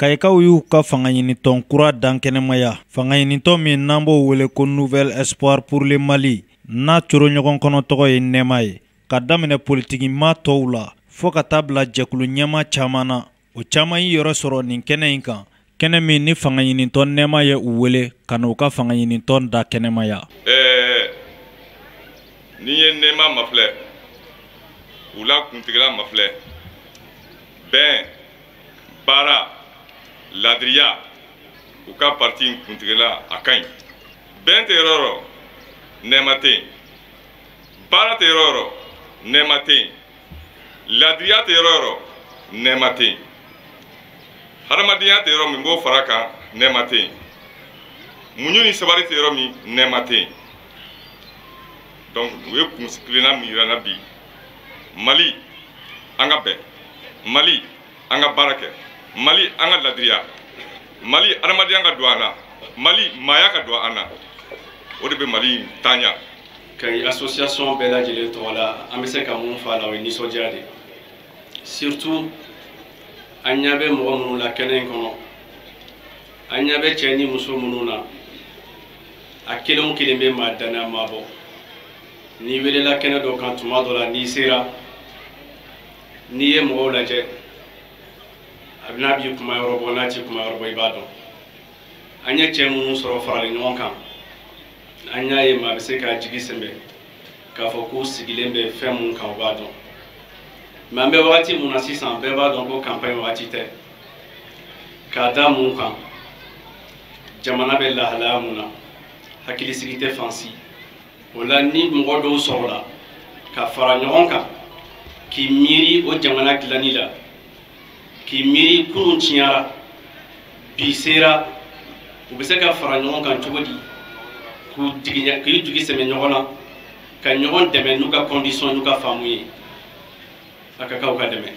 Kayikaw y'u ka fanga ɲinitɔn kura dan kɛnɛmaya. Fanga ɲinitɔn min n'an b'o wele ko Nouvel Espoir pour le Mali n'a coro ɲɔgɔn kɔnɔ tɔgɔ ye Nɛma ye. Ka daminɛ politiki maa tɔw la fo ka taa bila jɛkulu ɲɛma caman na. O caman y'i yɔrɔ sɔrɔ nin kɛnɛ in kan. Kɛnɛ min ni fanga ɲinitɔn Nɛma ye u wele ka n'u ka fanga ɲinitɔn da kɛnɛmaya. Ni ye Nɛma mafilɛ u la kuntigila mafilɛ bɛn baara ladiriya u ka parti kuntigila a ka ɲi. Bɛn tɛ yɔrɔ yɔrɔ Nɛma tɛ yen, baara tɛ yɔrɔ yɔrɔ Nɛma tɛ yen, ladiriya tɛ yɔrɔ yɔrɔ Nɛma tɛ yen, hadamadenya tɛ yɔrɔ min b'o fara kan Nɛma tɛ yen, muɲu ni sabali tɛ yɔrɔ min Nɛma tɛ yen. Donc u ye kunsikilenna min yira na bi Mali an ka bɛn, Mali an ka baara kɛ, Mali an ka ladiriya, Mali adamadenya ka don an na, Mali maaya ka don an na, o de bɛ Mali taaɲa. Kayi association bɛɛ lajɛlen tɔgɔ la an bɛ se ka mun fɔ a la o ye nisɔndiya de, surtout an ɲɛ bɛ mɔgɔ minnu la kɛnɛ in kɔnɔ, an ɲɛ bɛ cɛ ni muso minnu na a kelen o kelen bɛ maa danaya maa bɔ. N'i welela kɛnɛ dɔ kan tuma dɔ la n'i sera n'i ye mɔgɔw lajɛ a bɛna b'i kuma yɔrɔ bɔ n'a ti kuma yɔrɔ bɔ i b'a dɔn. An ye cɛ minnu sɔrɔ faralen ɲɔgɔn kan an y'a ye maa bɛ se k'a jigi sɛmɛ k'a fɔ k'u sigilen bɛ fɛn mun kan u b'a dɔn. Mais an bɛ wagati mun na sisan bɛɛ b'a dɔn ko campagne wagati tɛ, k'a da mun kan jamana bɛ lahalaya mun na hakilisigi tɛ fan si. O la ni mɔgɔ dɔw sɔrɔla ka fara ɲɔgɔn kan k'i miiri o jamana dilanni la, k'i miiri kunun tiɲɛra bi sera, u bɛ se ka fara ɲɔgɔn kan cogo di k'i jigi sɛmɛ ɲɔgɔn na ka ɲɔgɔn dɛmɛ n'u ka condition n'u ka faamu ye a ka k'aw ka dɛmɛ.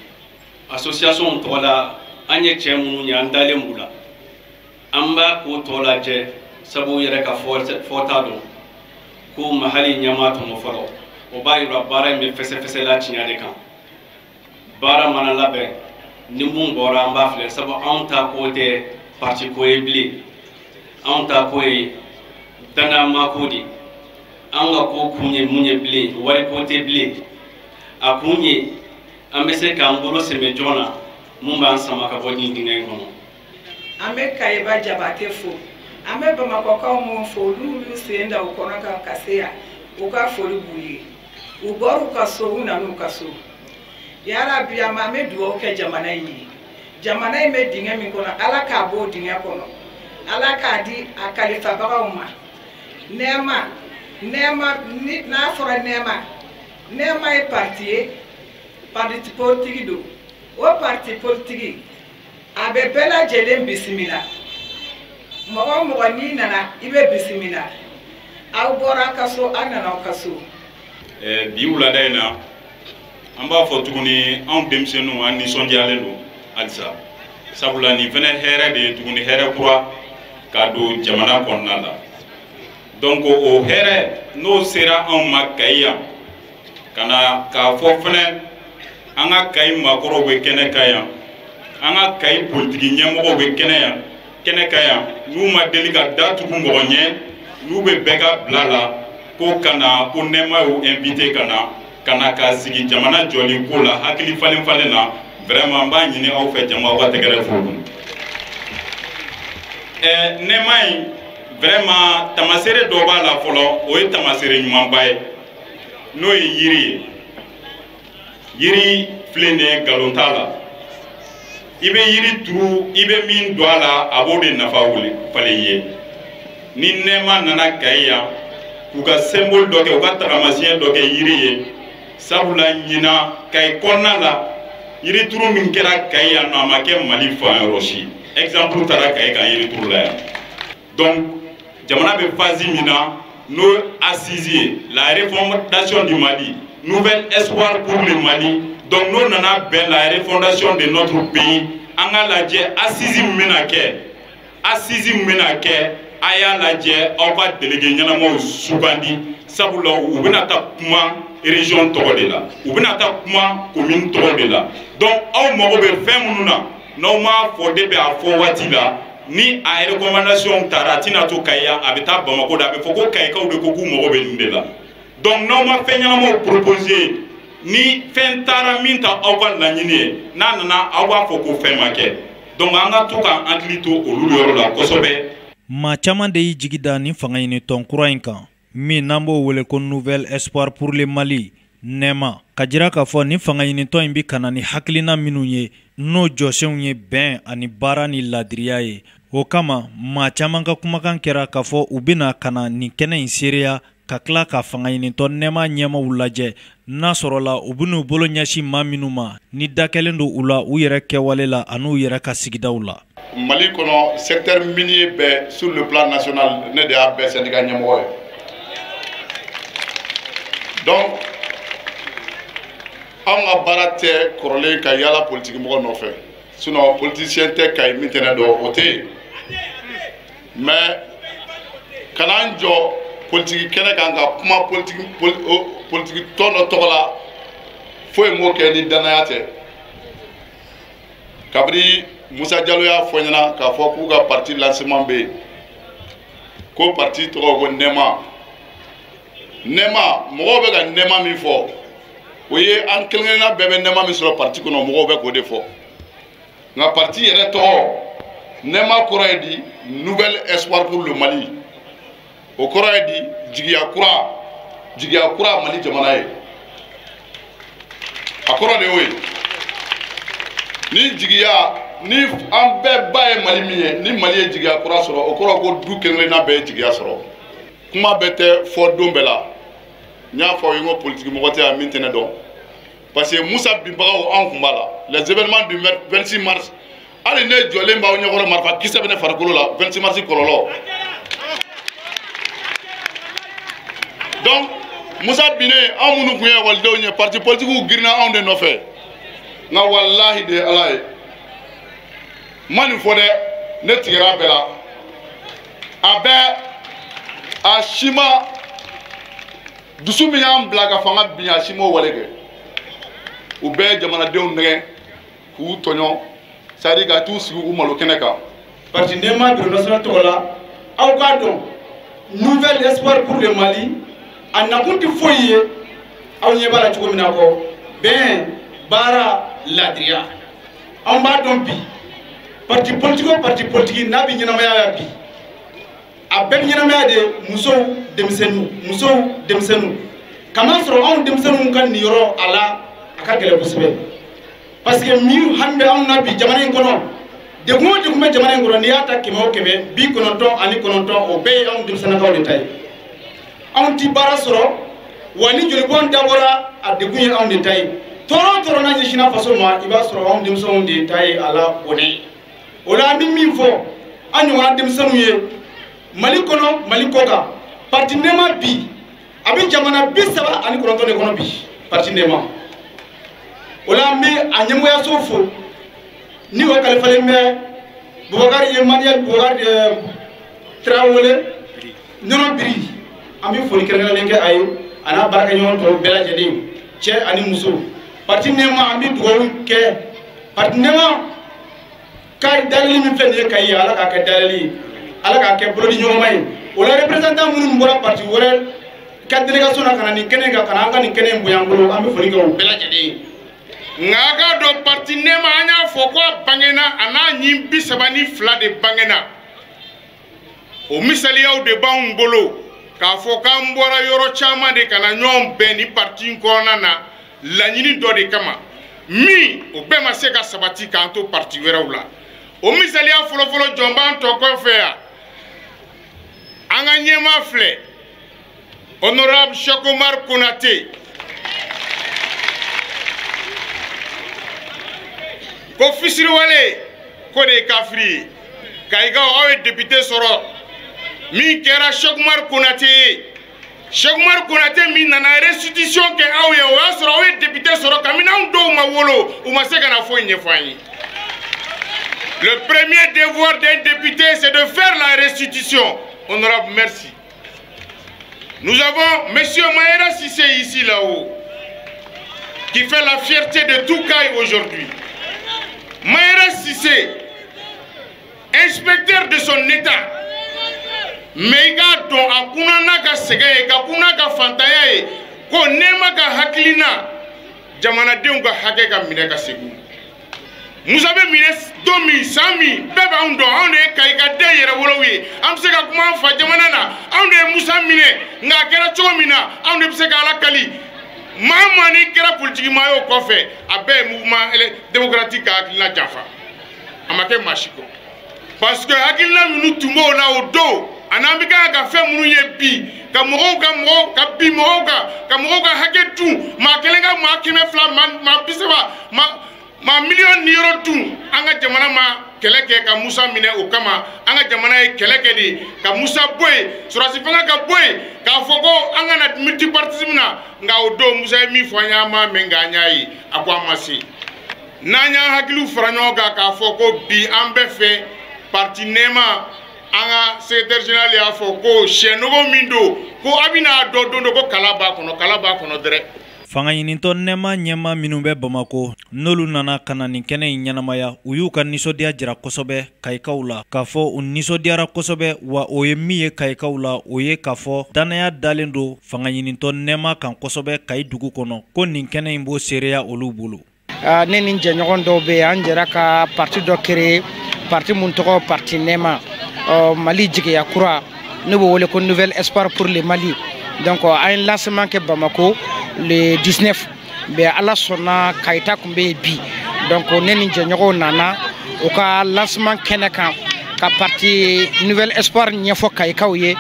Association tɔgɔ la an ye cɛ minnu ye an dalen b'u la, an b'a k'o tɔ lajɛ sabu yɛrɛ ka fɔta dɔn ko mahali ɲɛmaa tɔmɔ fɔlɔ o b'a yira baara in bɛ fɛsɛfɛsɛla tiɲɛ de kan. Baara mana labɛn ni mun bɔra an b'a filɛ sabu anw ta ko tɛ parti ko ye bilen, anw ta ko ye danayama ko de. An ka ko kun ye mun ye bilen wari ko tɛ bilen, a kun ye an bɛ se k'an bolo sɛmɛ joona mun b'an sama ka bɔ nin dingɛ in kɔnɔ. An bɛ Kayiba Jabate fo, an bɛ Bamakɔkaw mun fo olu y'u sen da u kɔnɔ kan ka se yan u ka foli b'u ye. U bɔr'u ka so u nan'u ka so. Yarabi an bɛ dugawu kɛ jamana in ye. Jamana in bɛ dingɛ min kɔnɔ Ala k'a bɔ o dingɛ kɔnɔ, Ala k'a di a kalifabagaw ma. Nɛma n'a fɔra Nɛma ye parti ye, parti politique don. O parti politique a bɛ bɛɛ lajɛlen bisimila. Mɔgɔ o mɔgɔ n'i nana i bɛ bisimila. Aw bɔra ka so an nana aw ka so. Bi wulada in na an b'a fɔ tuguni anw denmisɛnninw an nisɔndiyalen don halisa, sabula nin fɛnɛ hɛrɛ de ye tuguni hɛrɛ kura ka don jamana kɔnɔna la. Donc o hɛrɛ n'o sera anw ma Kayi yan k'a fɔ fɛnɛ an ka Kayi maakɔrɔw bɛ kɛnɛ kan yan, an ka Kayi politiki ɲɛmɔgɔw bɛ kɛnɛ kan yan, n'u ma deli ka da tugu mɔgɔ ɲɛ n'u bɛ bɛɛ ka bila la ko kana ko Nɛma y'u invité ka na ka sigi jamana jɔli ko la hakili falen na, vraiment n b'a ɲini aw fɛ jama aw ka tɛgɛrɛ fo. Nɛma in vraiment tamasere dɔ b'a la fɔlɔ o ye tamasere ɲumanba ye n'o ye yiri ye. Yiri filɛ nin ye nkalon t'a la, i bɛ yiri turu i bɛ min don a la a b'o de nafa falen ye. Ni Nɛma nana Kayi yan k'u ka symbole dɔ kɛ u ka tagamasiyɛn dɔ kɛ yiri ye, sabula ɲina Kayi kɔnɔna la yiri turu min kɛra Kayi yan nɔ a ma kɛ Mali fan yɔrɔ si. Exemple taara Kayi kan yiri turu la yan. Donc jamana bɛ phase min na n'o assise ye la refondation du Mali, Nouvel Espoir pour le Mali. Donc n'o nana bɛn la refondation de notre pays, an ka lajɛ assise min bɛna kɛ a y'a lajɛ aw ka délégué ɲɛnamaw sugandi, sabula u bɛna taa kuma région tɔgɔ de la, u bɛna taa kuma commune tɔgɔ de la. Donc aw mago bɛ fɛn minnu na n'aw ma fɔ depuis a fɔ waati la ni a recommandation taara a tɛna to Kayes a bɛ taa Bamako de a bɛ fɔ ko Kayikaw de ko k'u mago bɛ nin de la donc n'aw ma fɛn ɲɛnamaw proposer ni fɛn taara min ta aw ka laɲini ye n'a nana aw b'a fɔ ko fɛn ma kɛ donc an ka to k'an hakili to olu yɔrɔ la kosɛbɛ. Maa caman de y'i jigi da nin fanga ɲini tɔn kura in kan min n'an b'o wele ko Nouvel Espoir pour le Mali nɛma ka jira k'a fɔ nin fanga ɲinitɔn in bi kana ni hakilina minnu ye n'o jɔsenw ye bɛn ani baara ni ladiriya ye o kama maa caman ka kumakan kɛra k'a fɔ u bɛna kana nin kɛnɛ in seereya ka tila ka fanga ɲinitɔn nɛma ɲɛmaw lajɛ n'a sɔrɔla u ben'u bolo ɲɛsin maa minnu ma ni dakɛlen do u la u yɛrɛ kɛwale la an'u yɛrɛ ka sigidaw la. Mali kɔnɔ secteur minier bɛɛ sur le plan national ne de y'a bɛɛ syndicat ɲɛmɔgɔ ye donc anw ka baara tɛ kɔrɔlen ka yala politique mɔgɔ nɔfɛ sinon politicien tɛ Kayi min tɛ ne dɔn o tɛ yen mais kana n jɔ politique kɛnɛ kan ka kuma politique tɔn dɔ tɔgɔ la foyi m'o kɛ ni danaya tɛ kabiri Musa Jalo y'a fɔ ɲɛna k'a fɔ k'u ka parti lancement bɛ yen ko parti tɔgɔ ko Nɛma mɔgɔw bɛ ka Nɛma min fɔ o ye an kelen-kelenna bɛɛ bɛ Nɛma min sɔrɔ parti kɔnɔ mɔgɔw bɛ k'o de fɔ nka parti yɛrɛ tɔgɔ Nɛma kɔrɔ ye di Nouvel Espoir pour le Mali o kɔrɔ ye di jigiya kura Mali jamana ye a kɔrɔ de y'o ye ni jigiya ni an bɛɛ ba ye Mali min ye ni Mali ye jigiya kura sɔrɔ o kɔrɔ ko du kelen-kelenna bɛɛ ye jigiya sɔrɔ kuma bɛɛ tɛ fɔ don bɛɛ la n y'a fɔ aw ye n ko politique mɔgɔ tɛ yan min tɛ ne dɔn parce que Musa binbagaw anw kun b'a la les événements du 26 mars hali ne jɔlen b'aw ɲɛkɔrɔ marifa kisɛ bɛ ne farikolo la 26 mars kɔlɔlɔ donc Musa binnen anw minnu kun ye ekɔlidenw ye parti politiques girinna anw de nɔfɛ nka walahi de Ala ye ma nin fɔ dɛ ne tigɛra a bɛɛ la a bɛɛ a si ma dusu min y'an bila ka fanga bin a si m'o wale kɛ u bɛɛ ye jamanadenw nɛgɛ k'u tɔɲɔ c'est à dire ka t'u sigi u malo kɛnɛ kan. Parti Nɛma bureau national tɔgɔ la aw k'a dɔn Nouvel Espoir pour le Mali a nakun tɛ foyi ye aw ɲɛ b'a la cogo min na kɔ bɛn baara ladiriya anw b'a dɔn bi parti politique o parti politique n'a bɛ ɲɛnamaya la bi a bɛɛ bɛ ɲɛnamaya de musow denmisɛnninw kamasɔrɔ anw denmisɛnninw ka nin yɔrɔ a la a ka gɛlɛn kosɛbɛ parce que min hami bɛ anw na bi jamana in kɔnɔ degun o degun bɛ jamana in kɔnɔ n'i y'a ta 100 o 100 99 o bɛɛ ye anw denmisɛnninkaw de ta ye anw ti baara sɔrɔ wa ni jolibɔn dabɔra a degun ye anw de ta ye tɔɔrɔ o tɔɔrɔ n'a ɲɛsinna faso ma i b'a sɔrɔ anw denmisɛnninw de ta ye a la bɔnɛ o la an bɛ min fɔ an ɲɔgɔnna denmisɛnninw ye Mali kɔnɔ Mali kɔ kan parti Nɛma bi a bɛ jamana 39 de kɔnɔ bi parti Nɛma o la an bɛ a ɲɛmɔgɔyaso fo ni o kalifalen bɛ Bubakari Emmanuel Bubakari Tarawele Nɔnɔ Biri an bɛ foli kɛrɛnkɛrɛnnen kɛ a ye a n'a baarakɛɲɔgɔn tɔw bɛɛ lajɛlen cɛ ani muso parti Nɛma an bɛ dugawu kɛ parti Nɛma ka dalili min filɛ nin ye Kayi Ala k'a kɛ dalili ye Ala k'a kɛ bolodi ɲɔgɔnma ye o la représentant minnu bɔra parti wɛrɛ ka délégation na ka na nin kɛnɛ kan ka na an ka nin kɛnɛ in bonya an bolo an bɛ foli kɛ o bɛɛ lajɛlen ye nka a k'a dɔn parti Nɛma an y'a fɔ ko a bangena a n'a ɲin 32 de bangena o misaliyaw de b'anw bolo k'a fɔ k'an bɔra yɔrɔ caman de ka na ɲɔgɔn bɛn ni parti in kɔnɔna na laɲini dɔ de kama min o bɛɛ ma se ka sabati k'an to parti wɛrɛw la o misaliya fɔlɔfɔlɔ jɔn b'an tɔ kɔfɛ yan an ka ɲɛmaa filɛ honorable Cheikh Omar Konate ko fisiriwale ko de ye kafiri ye Kayikaw aw ye député sɔrɔ min kɛra Cheikh Omar Konate ye Cheikh Omar Konate min nana restitution kɛ aw ye o y'a sɔrɔ aw ye député sɔrɔ kabini anw dɔw ma wolo u ma se ka na foyi ɲɛfɔ an ye. Le premier devoir d'un député, c'est de faire la restitution. Honorable, merci. Nous avons M. Maïra Sissé ici là-haut, qui fait la fierté de tout Kayi aujourd'hui. Mayra Cissé, inspecteur de son état, mais il y a don à Kunana ka sege ka kuna ka fantaya ye ko nema ka hakilina jamana denw ka hakɛ ka minɛ ka segu Musa bɛ minɛ 2000 100 000 bɛɛ b'anw dɔn anw de ye Kayika den yɛrɛ wolow ye an bɛ se ka kuma an fa jamana na anw de ye Musa minɛ nka a kɛra cogo min na anw de bɛ se ka Ala kali maa maa ni kɛra politique maa ye o kɔfɛ a bɛɛ ye mouvement démocratique ka hakilina janfa a ma kɛ maa si kɔ parce que hakilina minnu tun b'o la o don a n'an bɛ kan ka fɛn minnu ye bi ka mɔgɔw ka bin mɔgɔw kan ka mɔgɔw ka hakɛ dun maa kelen ka maa 100 maa 30 maa miliyɔn ni yɔrɔ dun an ka jamana ma kɛlɛ kɛ ka Musa minɛ o kama an ka jamana ye kɛlɛ kɛ de ka Musa bɔ yen sɔrɔdasi fanga ka bɔ yen k'a fɔ ko an kana multipartisme na nka o don Musa ye min fɔ an y'a ma mɛn nka an y'a ye a ko an ma se n'an y'an hakiliw fara ɲɔgɔn kan k'a fɔ ko bi an bɛ fɛ parti nɛɛma an ka secrétaire général y'a fɔ ko sɛnɔgɔ min don ko a bɛna dɔ don ko kala b'a kɔnɔ dɛrɛ. Fanga ɲinitɔ nɛma ɲɛma minnu bɛ Bamako n'olu nana ka na nin kɛnɛ in ɲɛnamaya u y'u ka nisɔndiya jira kosɛbɛ Kayikaw la k'a fɔ u nisɔndiyara kosɛbɛ wa o ye min ye Kayikaw la o ye k'a fɔ danaya dalen don fanga ɲinitɔ nɛma kan kosɛbɛ Kayi dugu kɔnɔ ko nin kɛnɛ in b'o seereya olu bolo. Ne ni jɛɲɔgɔn dɔw bɛ yen an jɛra ka parti dɔ créer parti mun tɔgɔ parti nɛma Mali jigiya kura ne b'o wele ko Nouvel Espoir pour le Mali donc an ye lancement kɛ Bamako le 19 mais Ala sɔnna Kayita kun bɛ bi donc ne ni jɛɲɔgɔnw nana o ka lancement kɛnɛ kan ka parti Nouvel Espoir ɲɛfɔ Kayikaw ye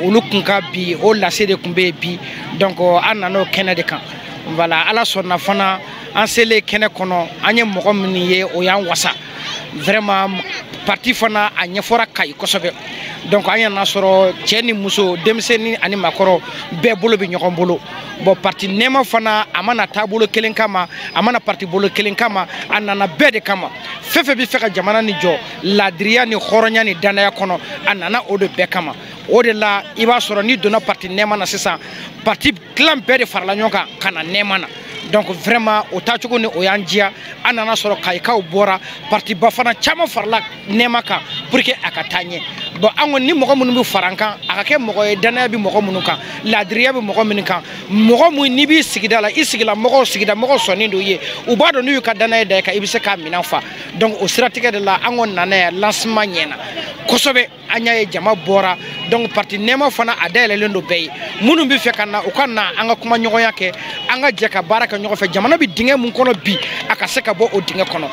olu kun ka bi o lase de kun bɛ bi donc an nana o kɛnɛ de kan voilà Ala sɔnna fana an selen kɛnɛ kɔnɔ an ye mɔgɔ minnu ye o y'an wasa vraiment parti fana a ɲɛfɔra Kayi kosɛbɛ donc an yana sɔrɔ cɛ ni muso denmisɛnnin ani makɔrɔ bɛɛ bolo bɛ ɲɔgɔn bolo bon parti nɛma fana a mana taabolo kelen kama a mana parti bolo kelen kama a nana bɛɛ de kama fɛn fɛn bɛ fɛ ka jamana ni jɔ ladiriya ni hɔrɔnya ni danaya kɔnɔ a nana o de bɛɛ kama o de la i b'a sɔrɔ ni donna parti nɛma na sisan parti dilan bɛɛ de farala ɲɔgɔn kan ka na nɛma na donc vraiment o taacogo ni o y'an diya an nana sɔrɔ Kayikaw bɔra parti ba fana caman farala nɛma kan pour que a ka taa ɲɛ bon an kɔni ni mɔgɔ minnu bɛ fara an kan a ka kɛ mɔgɔ ye danaya bɛ mɔgɔ minnu kan ladiriya bɛ mɔgɔ minnu kan mɔgɔ min n'i b'i sigida la i sigida mɔgɔw sɔnnen don ye u b'a dɔn n'u y'u ka danaya da i kan i bɛ se k'a minɛn fa donc o siratigɛ de la an kɔni nana yan lancement ɲɛna kosɛbɛ an y'a ye jama bɔra donc parti nɛma fana a dayɛlɛlen don bɛɛ ye minnu bɛ fɛ ka na u ka na an ka kuma ɲɔgɔnya kɛ an ka jɛ ka baara kɛ ɲɔgɔn fɛ jamana bɛ dingɛ mun kɔnɔ bi a ka se ka bɔ o dingɛ kɔnɔ.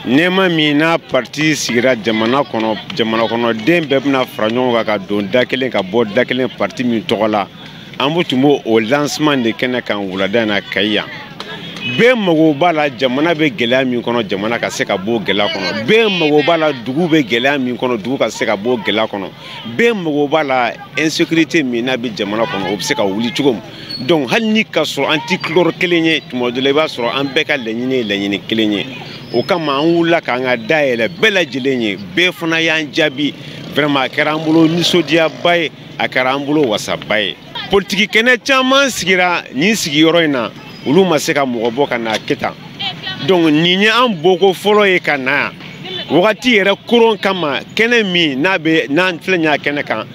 Nɛma min n'a parti sigira jamana kɔnɔden bɛɛ bɛna fara ɲɔgɔn kan ka don da kelen ka bɔ da kelen parti min tɔgɔ la an b'o tun b'o o lancement de kɛnɛ kan wulada in na Kayi yan bɛɛ mago b'a la jamana bɛ gɛlɛya min kɔnɔ jamana ka se ka bɔ gɛlɛya kɔnɔ bɛɛ mago b'a la dugu bɛ gɛlɛya min kɔnɔ dugu ka se ka bɔ gɛlɛya kɔnɔ bɛɛ mago b'a la insécurité min n'a bɛ jamana kɔnɔ o bɛ se ka wuli cogo min donc hali ni ka sɔrɔ an ti couleur kelen ye tuma dɔ la i b'a sɔrɔ an bɛɛ ka laɲini ye laɲini kelen ye o kama an wulila k'an ka dayɛlɛ bɛɛ lajɛlen ye bɛɛ fana y'an jaabi vraiment a kɛra an bolo nisɔndiyaba ye a kɛra an bolo wasaba ye politique kɛnɛ caman sigira nin sigiyɔrɔ in na olu ma se ka mɔgɔ bɔ ka na kɛ tan donc nin ye an bɔko fɔlɔ ye ka na yan wagati yɛrɛ koron kama kɛnɛ min n'an filɛ nin y'a kɛnɛ kan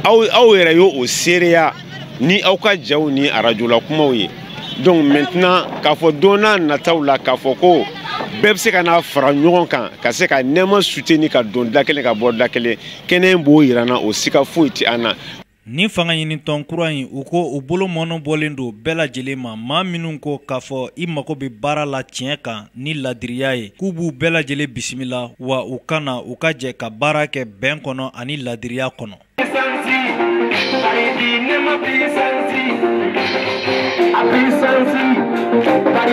aw yɛrɛ y'o seereya ni aw ka jaw ni arajo la kumaw ye donc maintenant k'a fɔ don n'a nataw la k'a fɔ ko bɛɛ bɛ se ka na fara ɲɔgɔn kan ka se ka nɛma soutenir ka don da kelen ka bɔ da kelen kɛnɛ in b'o yira n na o siga foyi tɛ an na. Ni fanga ɲinitɔn kura in u ko u bolo mɔnɔ bɔlen don bɛɛ lajɛlen ma maa minnu ko k'a fɔ i mago bɛ baara la tiɲɛ kan ni ladiriya ye k'u b'u bɛɛ lajɛlen bisimila wa u kana u ka jɛ ka baara kɛ bɛn kɔnɔ ani ladiriya kɔnɔ. Party,